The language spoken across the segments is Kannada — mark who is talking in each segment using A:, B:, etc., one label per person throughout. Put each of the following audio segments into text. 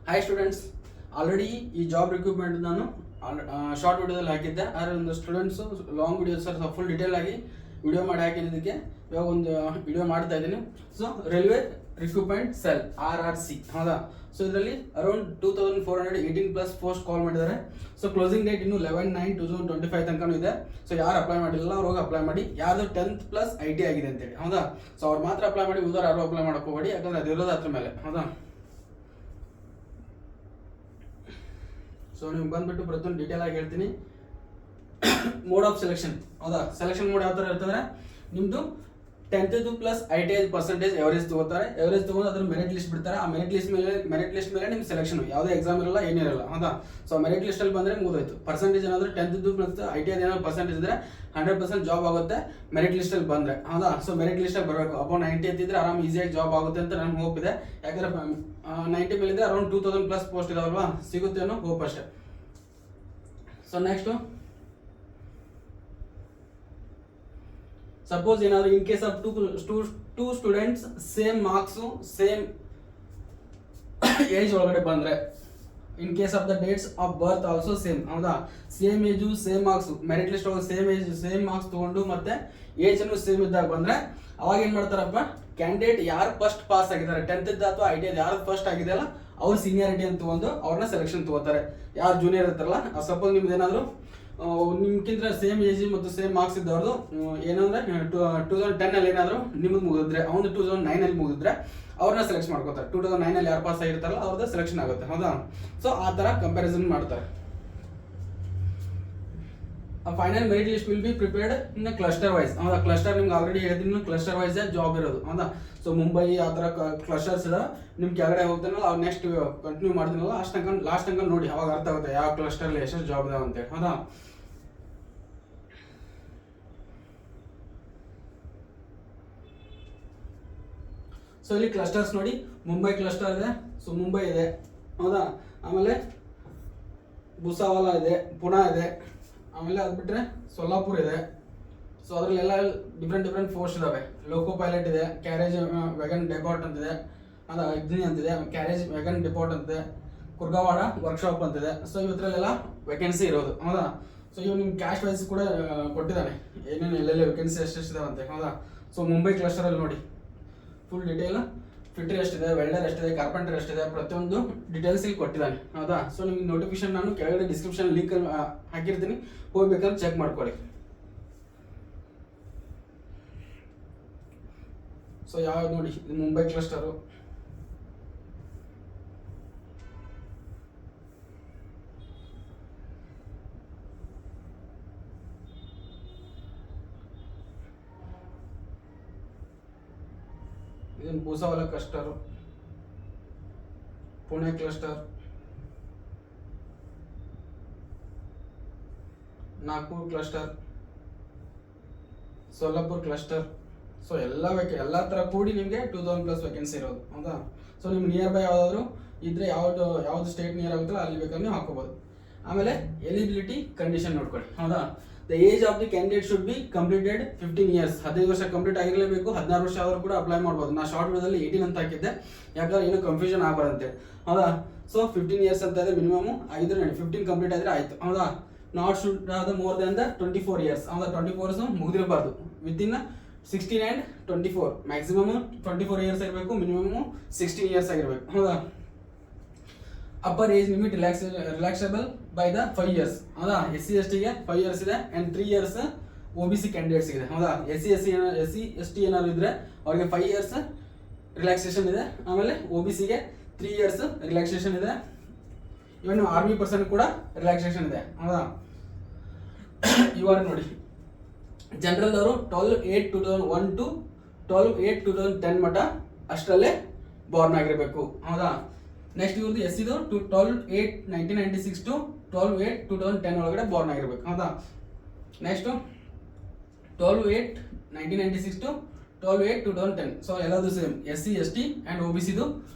A: ಹಾಯ್ ಸ್ಟೂಡೆಂಟ್ಸ್, ಆಲ್ರೆಡಿ ಈ ಜಾಬ್ ರಿಕ್ರೂಟ್ಮೆಂಟ್ ನಾನು ಶಾರ್ಟ್ ವಿಡಿಯೋದಲ್ಲಿ ಹಾಕಿದ್ದೆ. ಆದರೆ ಒಂದು students long video sir full detail ಆಗಿ ವಿಡಿಯೋ ಮಾಡಿ ಹಾಕಿದ್ದಕ್ಕೆ ಇವಾಗ ಒಂದು ವಿಡಿಯೋ ಮಾಡ್ತಾ ಇದ್ದೀನಿ. So railway recruitment cell RRC, ಹೌದಾ? ಸೊ ಇದರಲ್ಲಿ ಅರೌಂಡ್ 2418+ ಪೋಸ್ಟ್ ಕಾಲ್ ಮಾಡಿದ್ದಾರೆ. ಸೊ ಕ್ಲೋಸಿಂಗ್ ಡೇಟ್ ಇನ್ನು 11/9/2025 ತನಕ ಇದೆ. ಸೊ ಯಾರು ಅಪ್ಲೈ ಮಾಡಿಲ್ಲ ಅವ್ರು ಹೋಗಿ ಅಪ್ಲೈ ಮಾಡಿ. ಯಾರ್ದು 10th+ IT ಆಗಿದೆ ಅಂತೇಳಿ, ಹೌದಾ? ಸೊ ಅವ್ರು ಮಾತ್ರ ಅಪ್ಲೈ ಮಾಡಿ, ಉಳಿದವ್ರು ಯಾರು ಅಪ್ಲೈ ಮಾಡಕ್ಕೆ ಹೋಗಬೇಡಿ, ಯಾಕಂದ್ರೆ ಅದಿರೋದು ಅದ್ರ ಮೇಲೆ, ಹೌದಾ? ಸೊ ನಿಮ್ಗೆ ಬಂದ್ಬಿಟ್ಟು ಪ್ರತಿಯೊಂದು ಡೀಟೇಲ್ ಆಗಿ ಹೇಳ್ತೀನಿ. ಮೋಡ್ ಆಫ್ ಸೆಲೆಕ್ಷನ್, ಹೌದಾ? ಸೆಲೆಕ್ಷನ್ ಮೋಡ್ ಯಾವ ಥರ ಇರ್ತಂದ್ರೆ, ನಿಮ್ಮದು 10th+ ITI ಪರ್ಸೆಂಟೇಜ್ ಎವರೇಜ್ ತಗೋತಾರೆ. ಎವರೇಜ್ ತಗೊಂಡು ಅದ್ರ ಮೆರಿಟ್ ಲಿಸ್ಟ್ ಬಿಡ್ತಾರೆ. ಆ ಮೆರಿಟ್ ಲಿಸ್ಟ್ ಮೇಲೆ ನಿಮ್ಗೆ ಸೆಲೆಕ್ಷನ್, ಯಾವುದೇ ಎಕ್ಸಾಮ್ ಇರಲ್ಲ, ಏನಿರಲ್ಲ, ಹೌದಾ? ಸೊ ಮೆರಿಟ್ ಲಿಸ್ಟಲ್ಲಿ ಬಂದರೆ ಮುಗಿದೋಯ್ತು. ಪರ್ಸೆಂಟೇಜ್ ಏನಾದರೂ 10th+ ITI ಏನಾದ್ರು ಪರ್ಸೆಂಟೇಜ್ ಇದ್ದರೆ 100% ಜಾಬ್ ಆಗುತ್ತೆ ಮೆರಿಟ್ ಲಿಸ್ಟಲ್ಲಿ ಬಂದರೆ, ಹೌದಾ? ಸೊ ಮೆರಿಟ್ ಲಿಸ್ಟಲ್ಲಿ ಬರಬೇಕು. ಅಬೌವ್ 90 ಎತ್ತಿದ್ರೆ ಆರಾಮ್ ಈಸಿಯಾಗಿ ಜಾಬ್ ಆಗುತ್ತೆ ಅಂತ ನನಗೆ ಹೋಪ್ ಇದೆ. ಯಾಕಂದರೆ 90 ಮೇಲಿದೆ ಅರೌಂಡ್ 2000+ ಪೋಸ್ಟ್ ಇದಾವಲ್ವಾ, ಸಿಗುತ್ತೆ ಅನ್ನೋ ಹೋಪ್ ಅಷ್ಟೇ. ಸೊ ನೆಕ್ಸ್ಟು, ಸಪೋಸ್ ಏನಾದ್ರು in case of two students same marks same age ಒಳಗಡೆ ಬಂದರೆ, in case of the dates of birth also same, ಹೌದಾ? Same age same marks, merit list ಒಳಗೆ ಸೇಮ್ ಏಜ್ ಸೇಮ್ ಮಾರ್ಕ್ಸ್ ತೊಗೊಂಡು ಮತ್ತೆ ಏಜನ್ನು ಸೇಮ್ ಇದ್ದಾಗ ಬಂದರೆ ಅವಾಗ ಏನು ಮಾಡ್ತಾರಪ್ಪ, ಕ್ಯಾಂಡಿಡೇಟ್ ಯಾರು ಫಸ್ಟ್ ಪಾಸ್ ಆಗಿದ್ದಾರೆ 10th ಅಥವಾ ITI ಯಾರು ಫಸ್ಟ್ ಆಗಿದೆಯಲ್ಲ ಅವ್ರ ಸೀನಿಯಾರಿಟಿ ಅಂತ ತಗೊಂಡು ಅವ್ರನ್ನ ಸೆಲೆಕ್ಷನ್ ತಗೋತಾರೆ. ಯಾರು ಜೂನಿಯರ್ ಇರ್ತಾರಲ್ಲ, ಸಪೋಸ್ ನಿಮ್ದು ಏನಾದರೂ ನಿಮ್ಗಿಂತ ಸೇಮ್ ಏಜ್ ಮತ್ತು ಸೇಮ್ ಮಾರ್ಕ್ಸ್ ಇದ್ದವ್ರದ್ದು ಏನಂದ್ರೆ 2010 ಏನಾದರೂ ನಿಮಗೆ ಮುಗಿದ್ರೆ, ಅವ್ನು 2009 ಮುಗಿದ್ರೆ ಅವ್ರನ್ನ ಸೆಲೆಕ್ಟ್ ಮಾಡ್ಕೋತಾರೆ. 2009 ಯಾರು ಪಾಸ್ ಆಗಿರ್ತಾರಲ್ಲ ಅವ್ರದ್ದು ಸೆಲೆಕ್ಷನ್ ಆಗುತ್ತೆ, ಹೌದಾ? ಸೊ ಆ ಥರ ಕಂಪ್ಯಾರಿಸನ್ ಮಾಡ್ತಾರೆ. Final merit list will be prepared in cluster wise, ಹೌದಾ? ಕ್ಲಸ್ಟರ್ ನಿಮ್ಗೆ ಆಲ್ರೆಡಿ ಹೇಳಿದ್ದೀನಿ, ಕ್ಲಸ್ಟರ್ ವೈಸ್ ಜಾಬ್ ಇರೋದು, ಹೌದಾ? ಸೊ ಮುಂಬೈ ಆ ಥರ ಕ್ಲಸ್ಟರ್ಸ್ ಇದೆ. ನಿಮ್ಗೆ ಕೆಳಗಡೆ ಹೋಗ್ತಾನಲ್ಲ ಅವ್ರು ನೆಕ್ಸ್ಟ್ ಕಂಟಿನ್ಯೂ ಮಾಡ್ತೀನಲ್ಲ ಲಾಸ್ಟ್ ತನಕ ನೋಡಿ, ಅವಾಗ ಅರ್ಥ ಆಗುತ್ತೆ ಯಾವ ಕ್ಲಸ್ಟರ್ಲಿ ಎಷ್ಟೆಷ್ಟು ಜಾಬ್ ಇದಾವೆ ಅಂತೇಳಿ, ಹೌದಾ? ಸೊ ಇಲ್ಲಿ ಕ್ಲಸ್ಟರ್ಸ್ ನೋಡಿ, ಮುಂಬೈ ಕ್ಲಸ್ಟರ್ ಇದೆ. ಸೊ ಮುಂಬೈ ಇದೆ, ಹೌದಾ? ಆಮೇಲೆ ಭೂಸಾವಲ ಇದೆ, ಪುಣೆ ಇದೆ, ಆಮೇಲೆ ಅದು ಬಿಟ್ಟರೆ ಸೊಲ್ಲಾಪುರ್ ಇದೆ. ಸೊ ಅದರಲ್ಲೆಲ್ಲ ಡಿಫ್ರೆಂಟ್ ಪೋಸ್ಟ್ ಇದಾವೆ. ಲೋಕೋ ಪೈಲಟ್ ಇದೆ, ಕ್ಯಾರೇಜ್ ವ್ಯಾಗನ್ ಡೆಪಾಟ್ ಅಂತಿದೆ, ಅದು ಅಗ್ನಿ ಅಂತಿದೆ, ಕ್ಯಾರೇಜ್ ವ್ಯಾಗನ್ ಡೆಪಾಟ್ ಅಂತಿದೆ, ಕುರ್ಗವಾಡ ವರ್ಕ್ಶಾಪ್ ಅಂತಿದೆ. ಸೊ ಇವತ್ತರಲ್ಲೆಲ್ಲ ವೇಕೆನ್ಸಿ ಇರೋದು, ಹೌದಾ? ಸೊ ಇವು ನಿಮ್ಮ ಕ್ಯಾಶ್ ವೈಸ್ ಕೂಡ ಕೊಟ್ಟಿದ್ದಾನೆ, ಏನೇನು ಎಲ್ಲೆಲ್ಲಿ ವೇಕೆನ್ಸಿ ಎಷ್ಟೆಷ್ಟಿದಾವೆ ಅಂತೆ, ಹೌದಾ? ಸೊ ಮುಂಬೈ ಕ್ಲಸ್ಟರಲ್ಲಿ ನೋಡಿ ಫುಲ್ ಡೀಟೇಲ್, ಫಿಟ್ರ್ ಎಷ್ಟಿದೆ, ವೆಲ್ಡರ್ ಎಷ್ಟಿದೆ, ಕಾರ್ಪೆಂಟರ್ ಎಷ್ಟಿದೆ, ಪ್ರತಿಯೊಂದು ಡೀಟೇಲ್ಸ್ ಇಲ್ಲಿ ಕೊಟ್ಟಿದ್ದಾನೆ, ಹೌದಾ? ಸೊ ನಿಮ್ಗೆ ನೋಟಿಫಿಕೇಶನ್ ನಾನು ಕೆಳಗಡೆ ಡಿಸ್ಕ್ರಿಪ್ಷನ್ ಲಿಂಕ್ ಹಾಕಿರ್ತೀನಿ, ಹೋಗ್ಬೇಕಾದ್ರೆ ಚೆಕ್ ಮಾಡ್ಕೊಳ್ಳಿ. ಸೊ ಯಾವ್ದು ನೋಡಿ, ಇದು ಮುಂಬೈ ಕ್ಲಸ್ಟರು. ಇದನ್ನು Bhusawal cluster, Pune cluster, Nagpur cluster, Solapur cluster. So ಎಲ್ಲ ಥರ ಕೂಡಿ ನಿಮಗೆ 2000+ ವೇಕೆನ್ಸಿ ಇರೋದು, ಹೌದಾ? ಸೊ ನಿಮ್ಗೆ ನಿಯರ್ ಬೈ ಯಾವುದಾದ್ರು ಇದ್ರೆ ಯಾವ್ದು ಸ್ಟೇಟ್ ನಿಯರ್ ಆಗುತ್ತಲ್ಲ ಅಲ್ಲಿ ಬೇಕಾದ್ರೆ ನೀವು ಹಾಕೋಬೋದು. ಆಮೇಲೆ ಎಲಿಜಿಬಿಲಿಟಿ ಕಂಡೀಷನ್ ನೋಡ್ಕೊಳ್ಳಿ, ಹೌದಾ? The age of the candidate should be completed 15 years, 15 ವರ್ಷ ಕಂಪ್ಲೀಟ್ ಆಗಿರಲೇಬೇಕು. 16 ವರ್ಷ ಆದರೂ ಕೂಡ ಅಪ್ಲೈ ಮಾಡ್ಬೋದು. ನಾ ಶಾರ್ಟ್ ವಿಡಿಯೋದಲ್ಲಿ 18 ಅಂತ ಹಾಕಿದ್ದೆ, ಯಾಕಂದ್ರೆ ಏನೋ ಕನ್ಫ್ಯೂಷನ್ ಆಗಬಾರಂತೆ, ಹೌದಾ? ಸೊ 15 years ಅಂತ ಇದೆ ಮಿನಿಮಮ್, ಆಗಿದ್ರೆ 15 ಕಂಪ್ಲೀಟ್ ಆಗಿದ್ರೆ ಆಯ್ತು, ಹೌದಾ? ನಾಟ್ ಶುಡ್ ಆದ ಮೋರ್ ದೆನ್ ದ 24 years, ಹೌದಾ? 24 ಮುಗಿದಿರಬಾರ್ದು. ವಿತಿನ್ 16 and 24, ಮ್ಯಾಕ್ಸಿಮಮ್ 24 years ಆಗಿರಬೇಕು, ಮಿನಿಮಮ್ 16 years ಆಗಿರಬೇಕು, ಹೌದಾ? Upper age limit relaxable by the 5 years, ಹೌದಾ? SC/ST ಗೆ 5 years ಇದೆ ಆ್ಯಂಡ್ 3 years OBC ಕ್ಯಾಂಡಿಡೇಟ್ಸ್ ಇದೆ, ಹೌದಾ? SC/ST ಏನಾದ್ರು ಇದ್ರೆ ಅವ್ರಿಗೆ 5 years ರಿಲ್ಯಾಕ್ಸೇಷನ್ ಇದೆ. ಆಮೇಲೆ OBC ಗೆ 3 years ರಿಲ್ಯಾಕ್ಸೇಷನ್ ಇದೆ. ಇವನ್ ಆರ್ಮಿ ಪರ್ಸನ್ ಕೂಡ ರಿಲ್ಯಾಕ್ಸೇಷನ್ ಇದೆ, ಹೌದಾ? ಇವಾಗ ನೋಡಿ, ಜನರಲ್ ಅವರು 12/8/2001 to 12/8/2010 ಮಟ್ಟ ಅಷ್ಟರಲ್ಲೇ ಬಾರ್ನ್ ಆಗಿರಬೇಕು, ಹೌದಾ? ನೆಕ್ಸ್ಟ್ ಇವ್ರದ್ದು SCದು 12/8/1996 to 12/8/2010 ಒಳಗಡೆ ಬಾರ್ನ್ ಆಗಿರ್ಬೇಕು, ಹೌದಾ? Next 12/8/1996 to 12/8/2010. ಸೊ ಎಲ್ಲದು ಸೇಮ್, SC/ST ಆ್ಯಂಡ್ OBCದು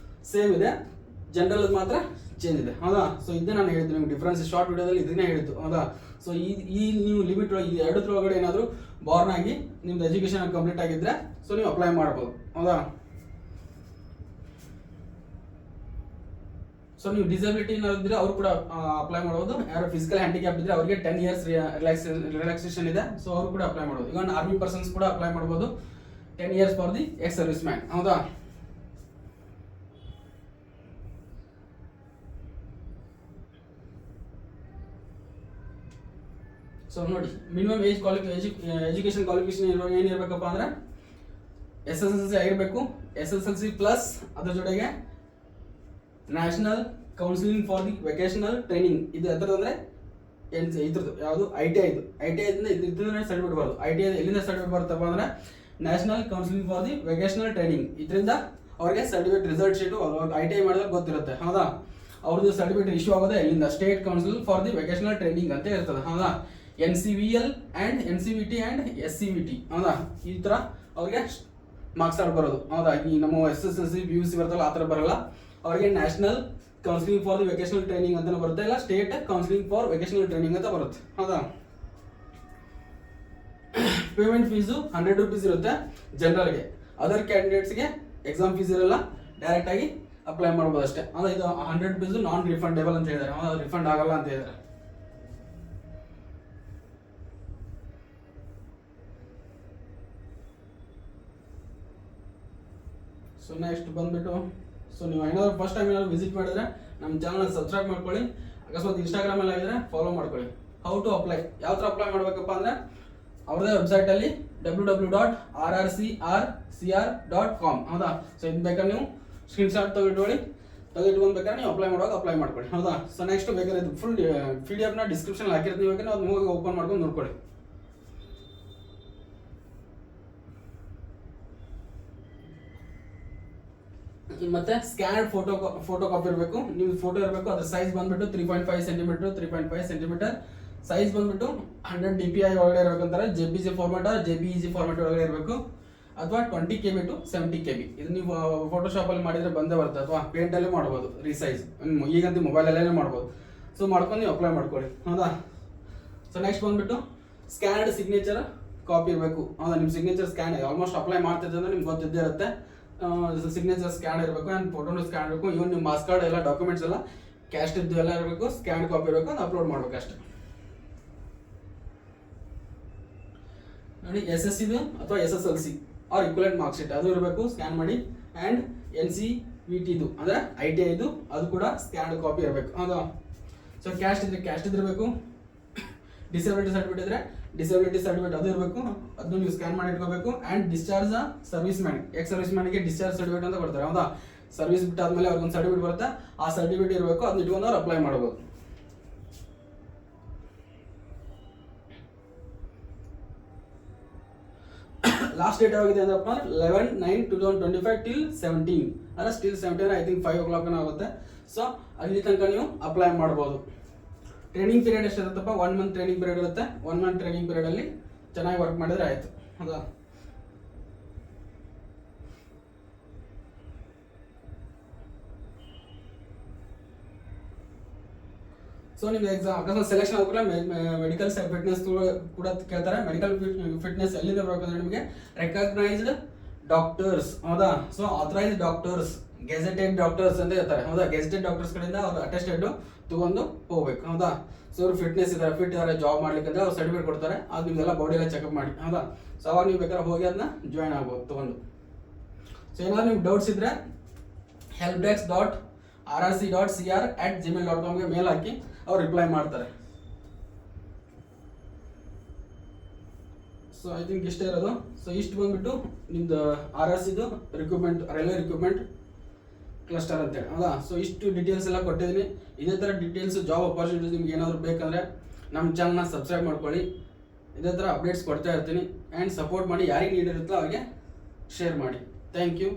A: ಸೇಮ್ ಇದೆ, ಜನರಲ್ ಮಾತ್ರ ಚೇಂಜ್ ಇದೆ, ಹೌದಾ? ಸೊ ಇದನ್ನ ನಾನು ಹೇಳಿದ್ದು ನಿಮ್ಗೆ ಡಿಫ್ರೆನ್ಸ್ ಶಾರ್ಟ್ ವಿಡಿಯೋದಲ್ಲಿ ಇದನ್ನೇ ಹೇಳಿದ್ದು, ಹೌದಾ? ಸೊ ಈ ನೀವು ಲಿಮಿಟ್ ಒಳಗೆ, ಈ ಎರಡರೊಳಗಡೆ ಏನಾದರೂ ಬಾರ್ನ್ ಆಗಿ ನಿಮ್ದು ಎಜುಕೇಷನ್ ಕಂಪ್ಲೀಟ್ ಆಗಿದ್ರೆ ಸೊ ನೀವು ಅಪ್ಲೈ ಮಾಡ್ಬೋದು, ಹೌದಾ? ಸೊ ನೀವು ಡಿಸಬಿಲಿಟಿ ಇದ್ರೆ ಅವ್ರು ಕೂಡ ಅಪ್ಲೈ ಮಾಡ್ಬೋದು. ಯಾರು ಫಿಸಿಕಲ್ ಹ್ಯಾಂಡಿಕ್ಯಾಪ್ ಇದ್ರೆ ಅವ್ರಿಗೆ 10 years ರಿಲ್ಯಾಕ್ಸೇಷನ್ ಇದೆ, ಸೊ ಅವರು ಕೂಡ ಅಪ್ಲೈ ಮಾಡ್ಬೋದು. ಈಗ ಆರ್ಮಿ ಪರ್ಸನ್ಸ್ ಕೂಡ ಅಪ್ಲೈ ಮಾಡ್ಬೋದು 10 years for the ex service man. ಹೌದಾ? ಸೊ ನೋಡಿ, ಮಿನಿಮಮ್ ಎಜುಕೇಶನ್ ಕ್ವಾಲಿಫಿಕೇಶನ್ ಏನಿರ್ಬೇಕಪ್ಪ ಅಂದ್ರೆ SSLC ಆಗಿರ್ಬೇಕು. SSLC ಪ್ಲಸ್ ಅದ್ರ ಜೊತೆಗೆ national counselling for the vocational training. ಇದು ಎತ್ತರದ ಅಂದ್ರೆ ಇದ್ರದ್ದು ಯಾವುದು ITI. ITI ಇದರಿಂದ ಸರ್ಟಿಫಿಕೇಟ್ ಬರೋದು. ITI ಎಲ್ಲಿಂದ ಸರ್ಟಿಫಿಕೇಟ್ ಬರುತ್ತಪ್ಪ ಅಂದ್ರೆ national counselling for the vocational training. ಇದರಿಂದ ಅವ್ರಿಗೆ ಸರ್ಟಿಫಿಕೇಟ್ ರಿಸಲ್ಟ್ ಶೀಟು ITI ಮಾಡಿದ್ರೆ ಗೊತ್ತಿರುತ್ತೆ. ಹೌದಾ? ಅವ್ರದ್ದು ಸರ್ಟಿಫಿಕೇಟ್ ಇಶ್ಯೂ ಆಗೋದೇ ಇಲ್ಲಿಂದ, state council for the vocational training ಅಂತ ಇರ್ತದೆ. ಹೌದಾ? NCVL and NCVT and SCVT. ಹೌದಾ? ಈ ತರ ಅವ್ರಿಗೆ ಮಾರ್ಕ್ಸ್ ಕಾರ್ಡ್ ಬರೋದು. ಹೌದಾ? ಈ ನಮ್ಮ SSLC PUC ಬರ್ತಲ್ಲ ಆ ಥರ ಬರಲ್ಲ. ಅವ್ರಿಗೆ national counselling for the vocational training ಅಂತ ಬರುತ್ತೆ, ಇಲ್ಲ state counselling for vocational training ಅಂತ ಬರುತ್ತೆ. ಹೌದಾ? ಪೇಮೆಂಟ್ ಫೀಸು 100 rupees ಇರುತ್ತೆ ಜನರಲ್ಗೆ. ಅದರ್ ಕ್ಯಾಂಡಿಡೇಟ್ಸ್ಗೆ ಎಕ್ಸಾಮ್ ಫೀಸ್ ಇರಲ್ಲ, ಡೈರೆಕ್ಟ್ ಆಗಿ ಅಪ್ಲೈ ಮಾಡ್ಬೋದು ಅಷ್ಟೇ. ಅಂದ್ರೆ ಇದು 100 rupees ನಾನ್ ರಿಫಂಡೇಬಲ್ ಅಂತ ಹೇಳಿದ್ದಾರೆ, ರಿಫಂಡ್ ಆಗಲ್ಲ ಅಂತ ಹೇಳಿದ್ದಾರೆ. ಸೊ ನೆಕ್ಸ್ಟ್ ಬಂದ್ಬಿಟ್ಟು, ಸೊ ನೀವು ಏನಾದ್ರು ಫಸ್ಟ್ ಟೈಮ್ ಏನಾದ್ರು ವಿಸಿಟ್ ಮಾಡಿದ್ರೆ ನಮ್ಮ ಚಾನಲ್ ಸಬ್ಸ್ಕ್ರೈಬ್ ಮಾಡ್ಕೊಳ್ಳಿ. ಅಕಸ್ಮಾತ್ ಇನ್ಸ್ಟಾಗ್ರಾಮ್ ಅಲ್ಲಿ ಆಗಿದ್ರೆ ಫಾಲೋ ಮಾಡ್ಕೊಳ್ಳಿ. ಹೌ ಟು ಅಪ್ಲೈ, ಯಾವ ಥರ ಅಪ್ಲೈ ಮಾಡಬೇಕಪ್ಪ ಅಂದ್ರೆ ಅವ್ರದೇ ವೆಬ್ಸೈಟಲ್ಲಿ www.rrcr.com. ಹೌದಾ? ಸೊ ಇದು ಬೇಕಾದ್ರೆ ನೀವು ಸ್ಕ್ರೀನ್ಶಾಟ್ ತೆಗೆದುಕೊಂಡು ಬೇಕಾದ್ರೆ ನೀವು ಅಪ್ಲೈ ಮಾಡುವಾಗ ಅಪ್ಲೈ ಮಾಡ್ಕೊಳ್ಳಿ. ಹೌದಾ? ಸೊ ನೆಕ್ಸ್ಟ್ ಬೇಕಾದ್ರೆ ಇದು ಫುಲ್ PDF ನ ಡಿಸ್ಕ್ರಿಪ್ಷನ್ ಹಾಕಿರ್ತೀವಿ, ಬೇಕಾದ್ರೆ ಅದು ಹೋಗಿ ಓಪನ್ ಮಾಡ್ಕೊಂಡು ನೋಡ್ಕೊಳ್ಳಿ. ಮತ್ತೆ ಸ್ಕ್ಯಾನ್ ಫೋಟೋ ಕಾಪಿ ಇರಬೇಕು, ನಿಮ್ಗೆ ಫೋಟೋ ಇರಬೇಕು. ಅದ್ರ ಸೈಜ್ ಬಂದ್ಬಿಟ್ಟು 3.5 cm 3.5 cm. ಸೈಜ್ ಬಂದ್ಬಿಟ್ಟು 100 dpi ಒಳಗಡೆ ಇರಬೇಕಂತಾರೆ. JPG ಫಾರ್ಮೆಟ್ JPEG ಫಾರ್ಮೆಟ್ ಒಳಗಡೆ ಇರಬೇಕು, ಅಥವಾ 20 KB to 70 KB. ಇದು ನೀವು ಫೋಟೋಶಾಪ್ ಅಲ್ಲಿ ಮಾಡಿದ್ರೆ ಬಂದೇ ಬರುತ್ತೆ, ಅಥವಾ ಪೇಂಟ್ ಅಲ್ಲಿ ಮಾಡ್ಬೋದು ರೀಸೈಜ್. ಈಗಂತೂ ಮೊಬೈಲ್ ಅಲ್ಲೇ ಮಾಡ್ಬೋದು. ಸೊ ಮಾಡ್ಕೊಂಡು ನೀವು ಅಪ್ಲೈ ಮಾಡ್ಕೊಳ್ಳಿ. ಹೌದಾ? ಸೊ ನೆಕ್ಸ್ಟ್ ಬಂದ್ಬಿಟ್ಟು ಸ್ಕ್ಯಾನ್ಡ್ ಸಿಗ್ನೇಚರ್ ಕಾಪಿ ಇರಬೇಕು. ಹೌದಾ? ನಿಮ್ಮ ಸಿಗ್ನೇಚರ್ ಸ್ಕ್ಯಾನ್ ಆಲ್ಮೋಸ್ಟ್ ಅಪ್ಲೈ ಮಾಡ್ತಿದ್ದೆ ಅಂದ್ರೆ ನಿಮ್ಗೆ ಗೊತ್ತಿದ್ದೇ ಇರುತ್ತೆ. ಸಿಗ್ನೇಚರ್ ಸ್ಕ್ಯಾನ್ ಇರಬೇಕು ಆ್ಯಂಡ್ ಫೋಟೋನು ಸ್ಕ್ಯಾನ್ ಇರಬೇಕು. ಇವನ್ ನಿಮ್ಮ ಮಾಸ್ ಕಾರ್ಡ್ ಎಲ್ಲ ಡಾಕ್ಯುಮೆಂಟ್ಸ್ ಎಲ್ಲ ಕ್ಯಾಸ್ಟ್ ಇದ್ದು ಎಲ್ಲ ಇರಬೇಕು, ಸ್ಕ್ಯಾನ್ ಕಾಪಿ ಇರಬೇಕು, ಅದು ಅಪ್ಲೋಡ್ ಮಾಡ್ಬೇಕು ಅಷ್ಟೇ. ನೋಡಿ, SSC ಅಥವಾ SSLC or equivalent mark sheet ಅದು ಇರಬೇಕು, ಸ್ಕ್ಯಾನ್ ಮಾಡಿ. ಆ್ಯಂಡ್ NCVT ಅಂದರೆ ITI ಅದು ಕೂಡ ಸ್ಕ್ಯಾನ್ ಕಾಪಿ ಇರಬೇಕು. ಹೌದಾ? ಸೊ ಕ್ಯಾಸ್ಟ್ ಇದಿರಬೇಕು. ಡಿಸೇಬಿಲಿಟಿ ಸರ್ಟಿಫಿಕೇಟ್ ಇದ್ರೆ ಡಿಸೇಬಿಲಿಟಿ ಸರ್ಟಿಫಿಕೇಟ್ ಅದು ಇರಬೇಕು, ಅದನ್ನು ನೀವು ಸ್ಕ್ಯಾನ್ ಮಾಡಿ ಇಟ್ಕೋಬೇಕು. And discharge service man, ex service ಮ್ಯಾನ್ಗೆ ಡಿಸ್ಚಾರ್ಜ್ ಸರ್ಟಿಫಿಕೇಟ್ ಅಂತ ಕೊಡ್ತಾರೆ. ಹೌದಾ? ಸರ್ವಿಸ್ ಬಿಟ್ಟಾದ್ಮೇಲೆ ಅವ್ರಿಗೊಂದು ಸರ್ಟಿಫಿಕೇಟ್ ಬರುತ್ತೆ, ಆ ಸರ್ಟಿಫಿಕೇಟ್ ಇರಬೇಕು, ಅದನ್ನ ಇಟ್ಕೊಂಡು ಅವ್ರು ಅಪ್ಲೈ ಮಾಡ್ಬೋದು. ಲಾಸ್ಟ್ ಡೇಟ್ ಆಗಿದೆ ಅಂದ್ರಪ್ಪ 11/9/2025 till 17, ಅಂದರೆ ಸ್ಟಿಲ್ 17 ಐ ಥಿಂಕ್ 5 o'clock ಆಗುತ್ತೆ. ಸೊ ಅಲ್ಲಿ ತನಕ ನೀವು ಅಪ್ಲೈ ಮಾಡ್ಬೋದು. ಟ್ರೈನಿಂಗ್ ಪೀರಿಯಡ್ ಎಷ್ಟು ಇರುತ್ತಪ್ಪ? 1 month ಟ್ರೈನಿಂಗ್ ಪೀರಿಯಡ್ ಇರುತ್ತೆ. 1 month ಟ್ರೈನಿಂಗ್ ಪೀರಿಯಡ್ ಅಲ್ಲಿ ಚೆನ್ನಾಗಿ ವರ್ಕ್ ಮಾಡಿದ್ರೆ ಆಯ್ತು. ಹೌದಾ? ಸೊ ನಿಮ್ಗೆ ಎಕ್ಸಾಮ್ ಅಕಸ್ಮಾತ್ ಸೆಲೆಕ್ಷನ್ ಆಗೋಲ್ಲ, ಮೆಡಿಕಲ್ ಫಿಟ್ನೆಸ್ ಕೂಡ ಕೇಳ್ತಾರೆ. ಮೆಡಿಕಲ್ ಫಿಟ್ನೆಸ್ ಎಲ್ಲಿಂದ ಬರಬೇಕಂದ್ರೆ ನಿಮಗೆ ರೆಕಗ್ನೈಸ್ಡ್ ಡಾಕ್ಟರ್ಸ್. ಹೌದಾ? So authorised doctors, gazetted doctors ಅಂತ ಇರ್ತಾರೆ. ಹೌದಾ? ಗೆಜೆಟೆಡ್ ಡಾಕ್ಟರ್ಸ್ ಕಡೆಯಿಂದ ಅವ್ರು ಅಟೆಸ್ಟೆಡ್ ತಗೊಂಡು ಹೋಗ್ಬೇಕು. ಹೌದಾ? ಸೊ ಅವ್ರು ಫಿಟ್ನೆಸ್ ಇದ್ದಾರೆ, ಫಿಟ್ ಇದ್ದಾರೆ, ಜಾಬ್ ಮಾಡ್ಲಿಕ್ಕೆ ಅಂದ್ರೆ ಅವ್ರು ಸರ್ಟಿಫಿಕೇಟ್ ಕೊಡ್ತಾರೆ. ಅದು ನಿಮ್ದೆಲ್ಲ ಬಾಡಿ ಎಲ್ಲ ಚೆಕಪ್ ಮಾಡಿ. ಹೌದಾ? ಸೊ ಅವಾಗ ನೀವು ಬೇಕಾದ್ರೆ ಹೋಗಿ ಅದನ್ನ ಜಾಯ್ನ್ ಆಗ್ಬೋದು ತಗೊಂಡು. ಸೊ ಏನಾದ್ರು ನಿಮ್ಗೆ ಡೌಟ್ಸ್ ಇದ್ರೆ helpdesk.rrc.cr@gmail.com ಮೇಲ್ ಹಾಕಿ ಅವ್ರು ರಿಪ್ಲೈ ಮಾಡ್ತಾರೆ. ಸೊ ಐ ಥಿಂಕ್ ಇಷ್ಟೇ ಇರೋದು. ಸೊ ಇಷ್ಟು ಬಂದ್ಬಿಟ್ಟು ನಿಮ್ದು RRC recruitment, railway recruitment cluster ಅಂತೇಳಿ. ಹೌದಾ? ಸೊ ಇಷ್ಟು ಡೀಟೇಲ್ಸ್ ಎಲ್ಲ ಕೊಟ್ಟಿದ್ದೀನಿ. ಇದೇ ಥರ ಡೀಟೇಲ್ಸ್ ಜಾಬ್ ಅಪರ್ಚುನಿಟೀಸ್ ನಿಮ್ಗೆ ಏನಾದರೂ ಬೇಕಂದರೆ ನಮ್ಮ ಚಾನಲ್ನ ಸಬ್ಸ್ಕ್ರೈಬ್ ಮಾಡ್ಕೊಳ್ಳಿ. ಇದೇ ಥರ ಅಪ್ಡೇಟ್ಸ್ ಕೊಡ್ತಾ ಇರ್ತೀನಿ. ಆ್ಯಂಡ್ ಸಪೋರ್ಟ್ ಮಾಡಿ, ಯಾರಿಗೆ ನೀಡಿರುತ್ತೋ ಅವ್ರಿಗೆ ಶೇರ್ ಮಾಡಿ. Thank you.